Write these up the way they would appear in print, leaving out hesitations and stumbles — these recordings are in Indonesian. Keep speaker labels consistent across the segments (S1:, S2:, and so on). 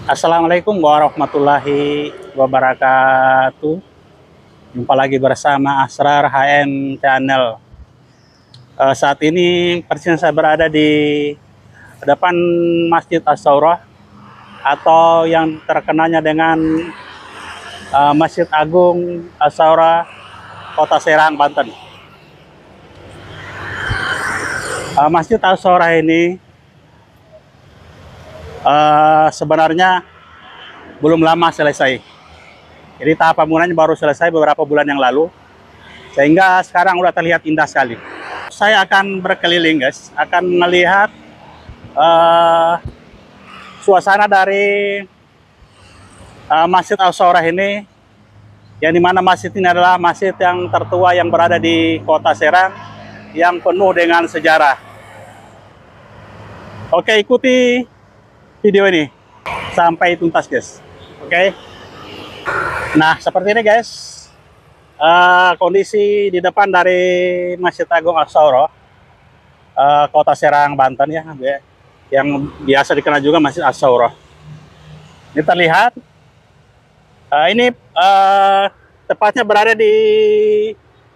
S1: Assalamualaikum warahmatullahi wabarakatuh. Jumpa lagi bersama Asrar HM Channel. Saat ini persisnya saya berada di depan Masjid Ash-Shaurah atau yang terkenalnya dengan Masjid Agung Ash-Shaurah, Kota Serang, Banten. Masjid Ash-Shaurah ini sebenarnya belum lama selesai. Jadi tahap pembangunannya baru selesai beberapa bulan yang lalu, sehingga sekarang udah terlihat indah sekali. Saya akan berkeliling, guys, akan melihat suasana dari Masjid Ash-Shaurah ini, yang dimana masjid ini adalah masjid yang tertua yang berada di Kota Serang, yang penuh dengan sejarah. Oke, ikuti video ini sampai tuntas, guys. Oke. Nah, seperti ini, guys, kondisi di depan dari Masjid Agung Ash-Shaurah, Kota Serang, Banten, ya, yang biasa dikenal juga Masjid Ash-Shaurah. Ini terlihat, ini tepatnya berada di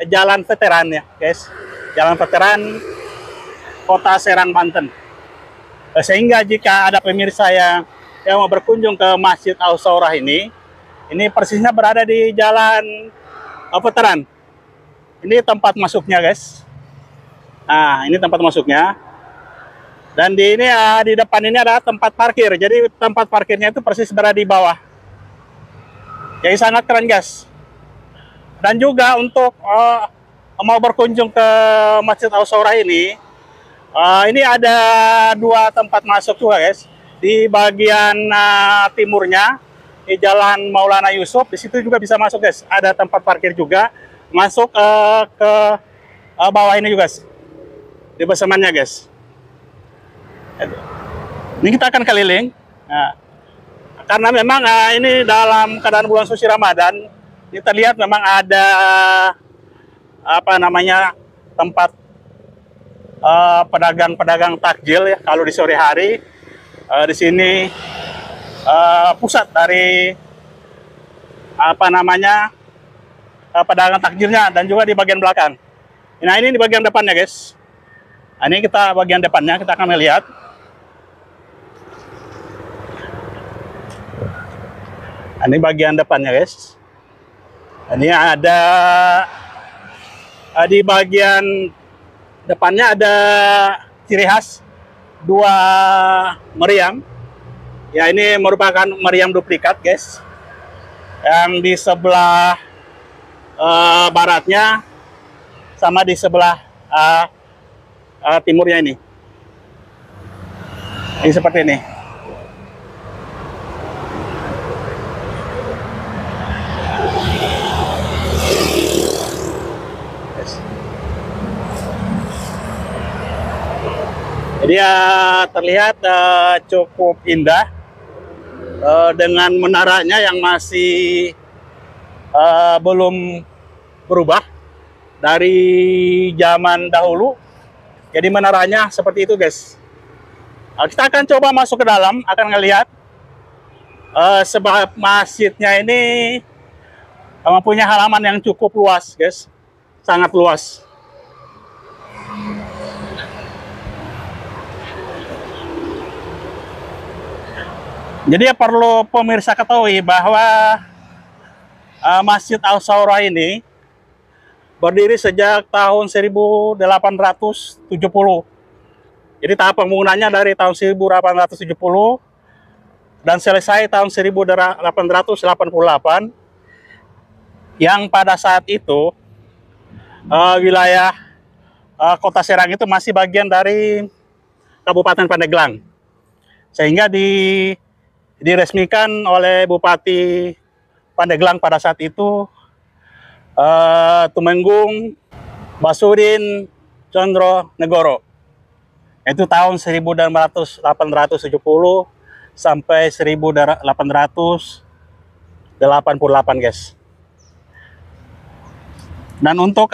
S1: Jalan Veteran, ya, guys, Jalan Veteran Kota Serang, Banten. Sehingga jika ada pemirsa yang mau berkunjung ke Masjid Ash-Shaurah ini persisnya berada di Jalan Veteran. Ini tempat masuknya, guys. Nah, ini tempat masuknya. Dan di depan ini ada tempat parkir. Jadi tempat parkirnya itu persis berada di bawah. Jadi sangat keren, guys. Dan juga untuk mau berkunjung ke Masjid Ash-Shaurah ini ada dua tempat masuk juga, guys. Di bagian timurnya, di Jalan Maulana Yusuf, di situ juga bisa masuk, guys. Ada tempat parkir juga. Masuk ke bawah ini juga, guys. Di besamannya, guys. Ini kita akan keliling. Nah, karena memang ini dalam keadaan bulan suci Ramadan, ini terlihat memang ada tempat pedagang-pedagang takjil, ya. Kalau di sore hari di sini pusat dari pedagang takjilnya, dan juga di bagian belakang. Nah, ini di bagian depannya, guys. Nah, ini kita bagian depannya, kita akan melihat. Ini bagian depannya, guys. Ini ada di bagian depannya ada ciri khas dua meriam. Ya, ini merupakan meriam duplikat, guys. Yang di sebelah baratnya sama di sebelah timurnya ini. Ini seperti ini. Dia terlihat cukup indah dengan menaranya yang masih belum berubah dari zaman dahulu. Jadi menaranya seperti itu, guys. Kita akan coba masuk ke dalam, akan ngelihat sebab masjidnya ini mempunyai halaman yang cukup luas, guys. Sangat luas. Jadi ya perlu pemirsa ketahui bahwa Masjid Ash-Shaurah ini berdiri sejak tahun 1870. Jadi tahap pembangunannya dari tahun 1870 dan selesai tahun 1888. Yang pada saat itu wilayah Kota Serang itu masih bagian dari Kabupaten Pandeglang. Sehingga diresmikan oleh Bupati Pandeglang pada saat itu, Tumenggung Basudin Condro Negoro. Itu tahun 1870 sampai 1888, guys. Dan untuk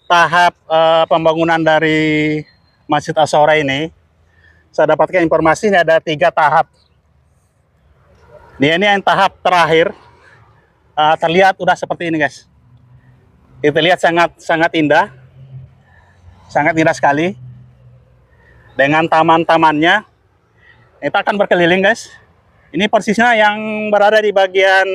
S1: tahap pembangunan dari Masjid Ash-Shaurah ini, saya dapatkan informasi ini ada 3 tahap. Ini yang tahap terakhir. Terlihat udah seperti ini guys. Kita lihat sangat indah, sangat indah sekali dengan taman-tamannya. Kita akan berkeliling guys. Ini persisnya yang berada di bagian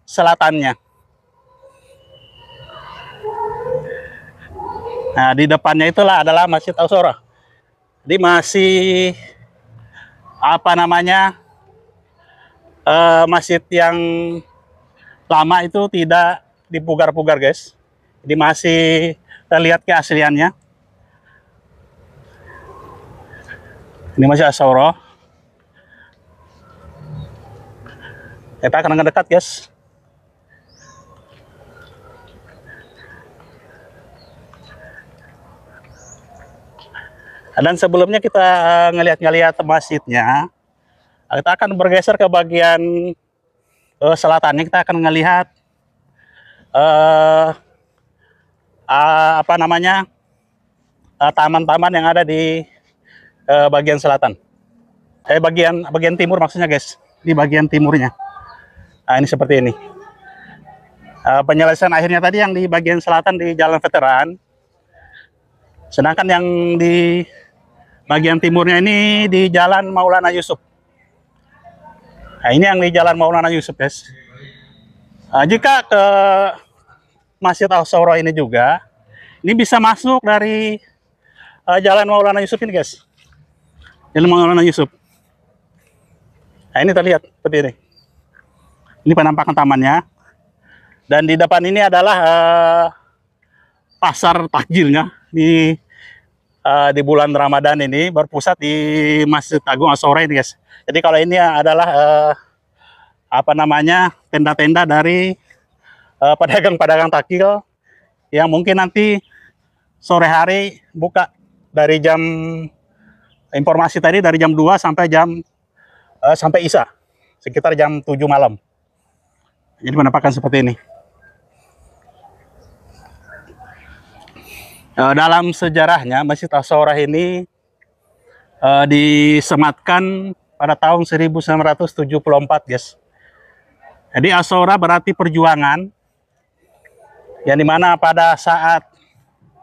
S1: selatannya. Nah, di depannya itulah adalah Masjid Al-Saurah. Jadi masih apa namanya, masjid yang lama itu tidak dipugar-pugar guys. Jadi masih terlihat keasliannya. Ini Masjid Al-Saurah. Kita akan mendekat guys. Dan sebelumnya kita ngelihat masjidnya, kita akan bergeser ke bagian selatannya. Kita akan melihat apa namanya, taman-taman yang ada di bagian selatan. Bagian timur maksudnya guys, di bagian timurnya. Nah, ini seperti ini. Penyelesaian akhirnya tadi yang di bagian selatan di Jalan Veteran. Sedangkan yang di bagian timurnya ini di Jalan Maulana Yusuf. Nah, ini yang di Jalan Maulana Yusuf guys. Jika ke Masjid Al-Saurah ini juga, ini bisa masuk dari Jalan Maulana Yusuf ini guys. Jalan Maulana Yusuf. Nah, ini terlihat seperti ini. Ini penampakan tamannya. Dan di depan ini adalah pasar takjilnya di bulan Ramadan ini, berpusat di Masjid Agung Al-Saurah ini guys. Jadi kalau ini adalah apa namanya, tenda-tenda dari pedagang-pedagang takjil yang mungkin nanti sore hari buka dari jam, informasi tadi dari jam 2 sampai sampai Isya, sekitar jam 7 malam. Jadi penampakan seperti ini. Dalam sejarahnya Masjid Al-Saurah ini disematkan pada tahun 1974 guys. Jadi Al-Saurah berarti perjuangan, yang dimana pada saat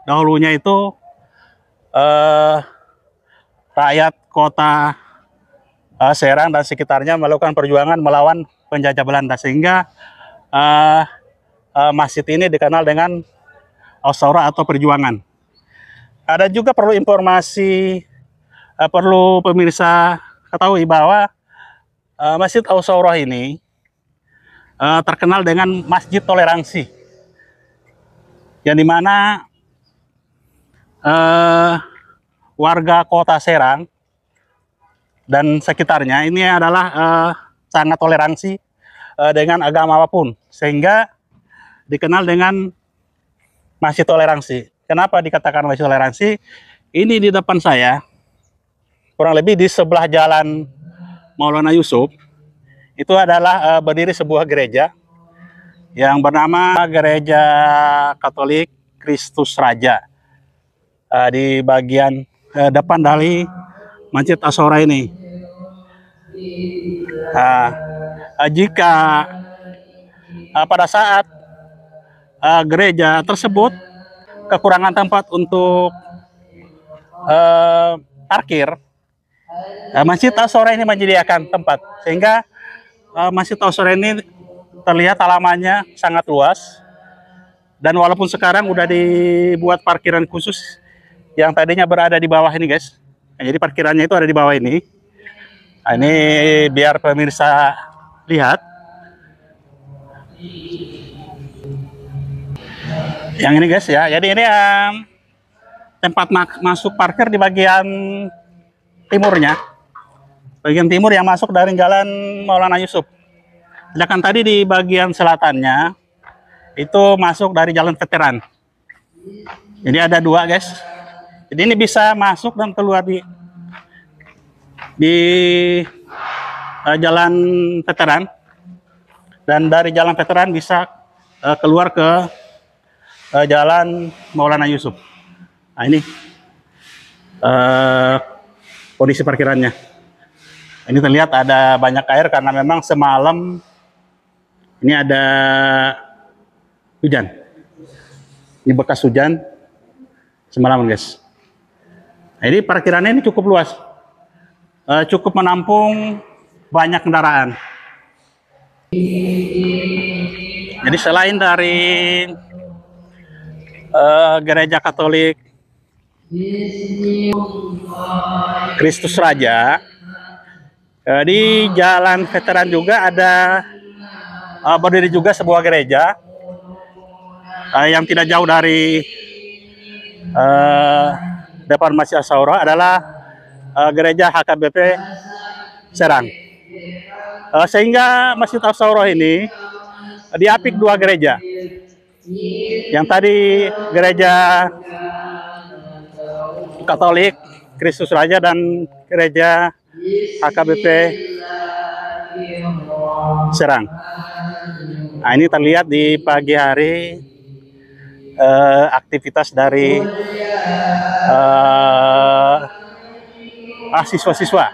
S1: dahulunya itu rakyat kota Serang dan sekitarnya melakukan perjuangan melawan penjajah Belanda, sehingga masjid ini dikenal dengan Al-Saurah atau perjuangan. Ada juga perlu informasi, perlu pemirsa ketahui bahwa Masjid Al-Saurah ini terkenal dengan Masjid Toleransi, yang dimana warga kota Serang dan sekitarnya ini adalah sangat toleransi dengan agama apapun, sehingga dikenal dengan Masjid Toleransi. Kenapa dikatakan Masjid Toleransi? Ini di depan saya, kurang lebih di sebelah Jalan Maulana Yusuf, itu adalah berdiri sebuah gereja yang bernama Gereja Katolik Kristus Raja. Di bagian depan dari Masjid Al-Saurah ini. Jika pada saat gereja tersebut kekurangan tempat untuk parkir, Masjid Al-Saurah ini menyediakan tempat, sehingga Masjid Al-Saurah ini terlihat halamannya sangat luas. Dan walaupun sekarang udah dibuat parkiran khusus yang tadinya berada di bawah ini guys. Nah, jadi parkirannya itu ada di bawah ini. Nah, ini biar pemirsa lihat. Yang ini guys ya, jadi ini tempat masuk parkir di bagian timurnya. Bagian timur yang masuk dari Jalan Maulana Yusuf. Sedangkan tadi di bagian selatannya itu masuk dari Jalan Veteran. Jadi ada dua guys. Jadi ini bisa masuk dan keluar di Jalan Veteran. Dan dari Jalan Veteran bisa keluar ke Jalan Maulana Yusuf. Nah, ini kondisi parkirannya. Ini terlihat ada banyak air karena memang semalam ini ada hujan. Ini bekas hujan semalam, guys. Nah, ini parkirannya ini cukup luas, cukup menampung banyak kendaraan. Jadi selain dari gereja Katolik Kristus Raja, di Jalan Veteran juga ada berdiri juga sebuah gereja yang tidak jauh dari depan Masjid Ash-Shawroh adalah gereja HKBP Serang. Sehingga Masjid Ash-Shawroh ini diapit dua gereja. Yang tadi gereja Katolik Kristus Raja dan gereja HKBP Serang. Nah, ini terlihat di pagi hari aktivitas dari siswa-siswa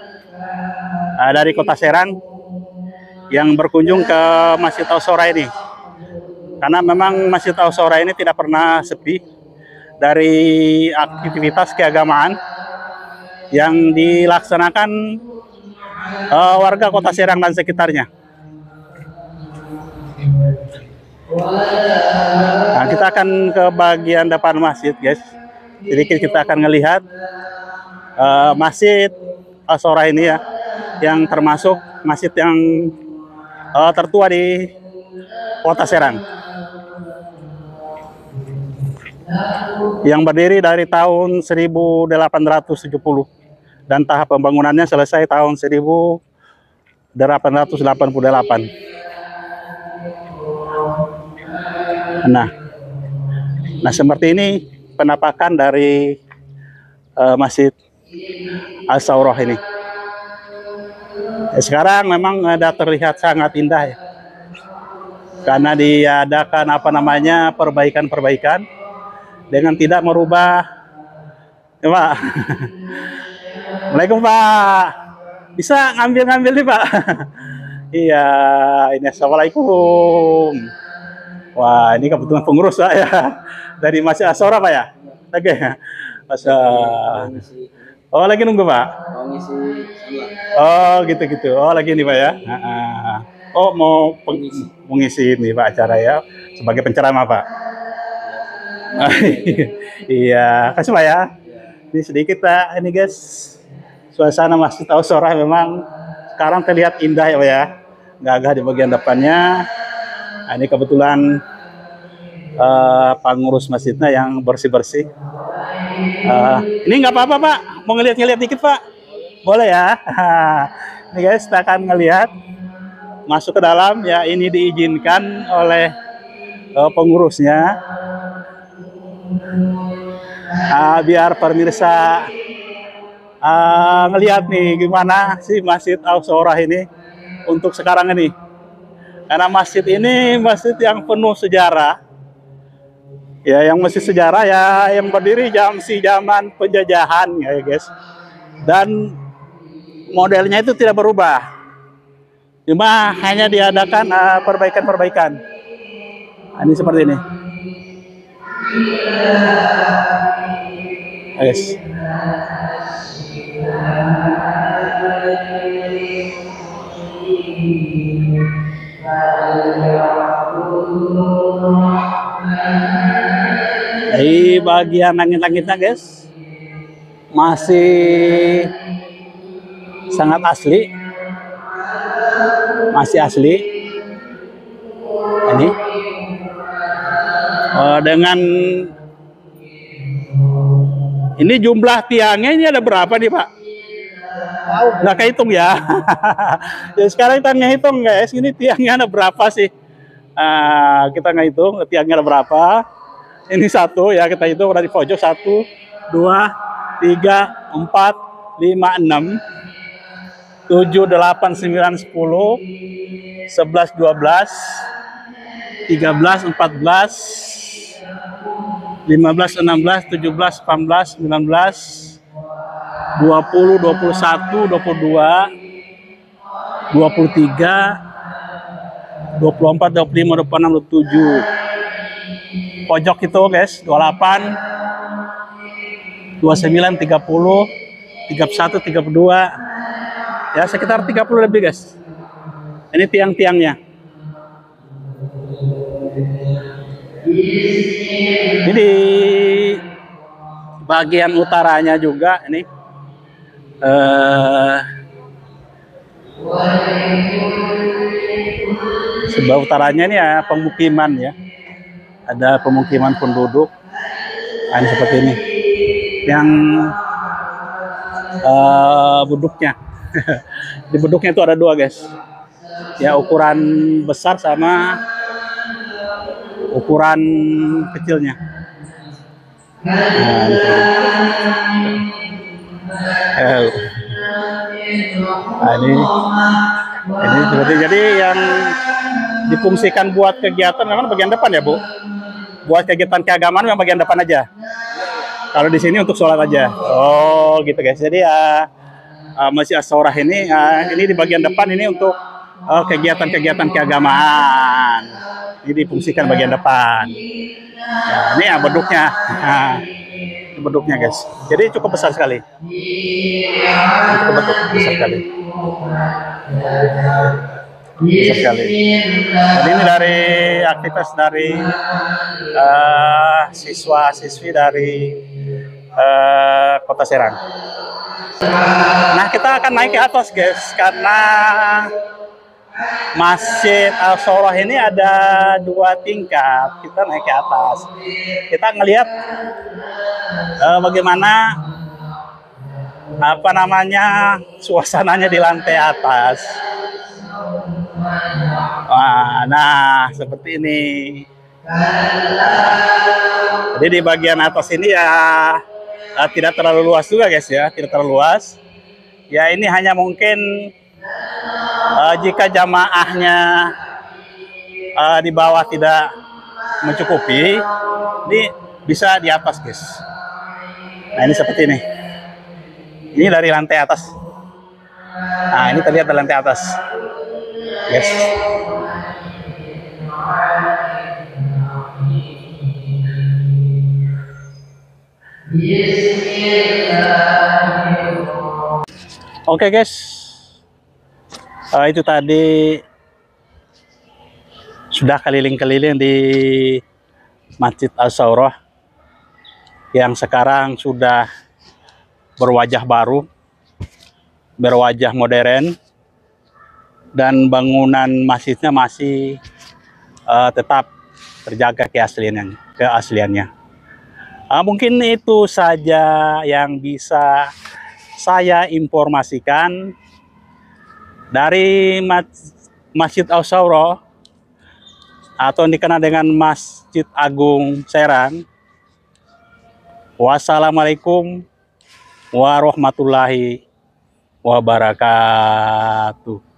S1: dari Kota Serang yang berkunjung ke Masjid Ash-Shawroh ini. Karena memang Masjid Ash-Shawroh ini tidak pernah sepi dari aktivitas keagamaan yang dilaksanakan warga Kota Serang dan sekitarnya. Nah, kita akan ke bagian depan masjid, guys. Sedikit kita akan melihat Masjid Ash-Shawroh ini ya, yang termasuk masjid yang tertua di Kota Serang, yang berdiri dari tahun 1870 dan tahap pembangunannya selesai tahun 1888. Nah, seperti ini penampakan dari Masjid Ash-Shawroh ini. Sekarang memang ada terlihat sangat indah ya, karena diadakan perbaikan-perbaikan dengan tidak merubah. Ya, Pak. Assalamualaikum, Pak. Bisa ngambil nih, Pak. Iya, ini assalamualaikum. Wah, ini kebetulan pengurus Pak ya, dari Masjid Ash-Shawroh Pak ya. Oke, masa. Oh, lagi nunggu Pak. Oh, gitu. Oh, lagi nih Pak ya. Oh, mau mengisi nih Pak acara ya, sebagai penceramah Pak. Iya, kasih Pak ya. Ini sedikit Pak, ini guys, suasana Masjid Ash-Shawroh memang sekarang terlihat indah ya Pak ya, gagah di bagian depannya. Nah, ini kebetulan pengurus masjidnya yang bersih-bersih. Ini nggak apa-apa Pak, mau ngeliat-ngeliat dikit Pak, boleh ya. Ini guys, kita akan ngelihat masuk ke dalam ya, ini diizinkan oleh pengurusnya. Biar pemirsa ngelihat nih gimana sih Masjid Ash-Shawroh ini untuk sekarang ini. Karena masjid ini masjid yang penuh sejarah. Ya, yang masih sejarah ya, yang berdiri zaman penjajahan ya guys. Dan modelnya itu tidak berubah. Cuma hanya diadakan perbaikan-perbaikan. Nah, ini seperti ini. Guys. Di bagian langit-langitnya guys, masih sangat asli, masih asli. Ini dengan ini jumlah tiangnya ini ada berapa nih Pak? Nggak kehitung ya. Ya sekarang kita ngehitung guys, ini tiangnya ada berapa sih? Kita ngehitung tiangnya ada berapa. Ini satu ya, kita hitung dari pojok 1, 2, 3, 4, 5, 6, 7, 8, 9, 10, 11, 12, 13, 14, 15, 16, 17, 18, 19, 20, 21, 22, 23, 24, 25, 26, 27. Pojok itu guys, 28, 29, 30, 31, 32. Ya sekitar 30 lebih guys. Ini tiang-tiangnya. Ini di bagian utaranya juga ini. Sebelah utaranya ini ya pemukiman ya. Ada pemukiman penduduk. Ini seperti ini. Yang beduknya. Di beduknya itu ada dua guys. Ya ukuran besar sama ukuran kecilnya. Nah, ini seperti jadi yang difungsikan buat kegiatan memang bagian depan ya Bu. Buat kegiatan keagamaan memang bagian depan aja. Kalau di sini untuk sholat aja. Oh gitu guys. Jadi Masjid As-Saurah ini di bagian depan ini untuk kegiatan-kegiatan keagamaan. Ini difungsikan bagian depan. Ya, ini ya beduknya. Nah, ini beduknya guys. Jadi cukup besar sekali. Cukup besar sekali. Besar sekali. Jadi ini dari aktivitas dari siswa-siswi dari Kota Serang. Nah kita akan naik ke atas guys, karena Masjid As-Saurah ini ada 2 tingkat. Kita naik ke atas. Kita ngelihat bagaimana suasananya di lantai atas. Nah seperti ini. Jadi di bagian atas ini ya tidak terlalu luas juga guys ya, tidak terlalu luas. Ya ini hanya mungkin jika jamaahnya di bawah tidak mencukupi, ini bisa di atas guys. Nah ini seperti ini. Ini dari lantai atas. Nah ini terlihat dari lantai atas, guys. Oke guys, itu tadi sudah keliling-keliling di Masjid As-Saurah yang sekarang sudah berwajah baru, berwajah modern, dan bangunan masjidnya masih tetap terjaga keasliannya. Mungkin itu saja yang bisa saya informasikan dari Masjid As-Saurah atau dikenal dengan Masjid Agung Serang. Wassalamualaikum warahmatullahi wabarakatuh.